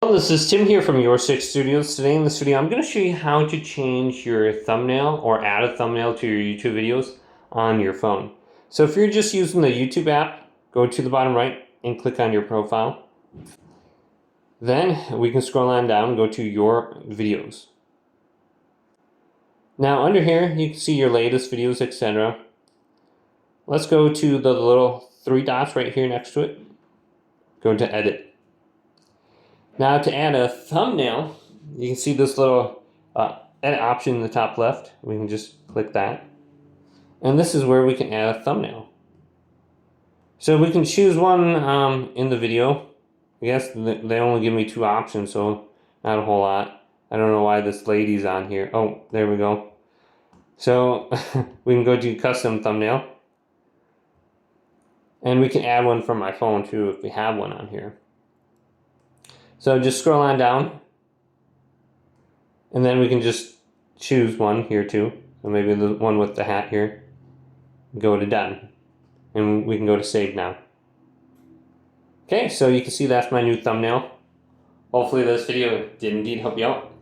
Hello, this is Tim here from Your Six Studios. Today in this video, I'm going to show you how to change your thumbnail or add a thumbnail to your YouTube videos on your phone. So if you're just using the YouTube app, go to the bottom right and click on your profile. Then we can scroll on down and go to your videos. Now under here, you can see your latest videos, etc. Let's go to the little three dots right here next to it. Go to edit. Now to add a thumbnail, you can see this little edit option in the top left. We can just click that. And this is where we can add a thumbnail. So we can choose one in the video. I guess they only give me two options, so not a whole lot. I don't know why this lady's on here. Oh, there we go. So we can go to custom thumbnail. And we can add one from my phone too if we have one on here. So just scroll on down, and then we can just choose one here too. So maybe the one with the hat here. Go to done, and we can go to save now. Okay, so you can see that's my new thumbnail. Hopefully this video did indeed help you out.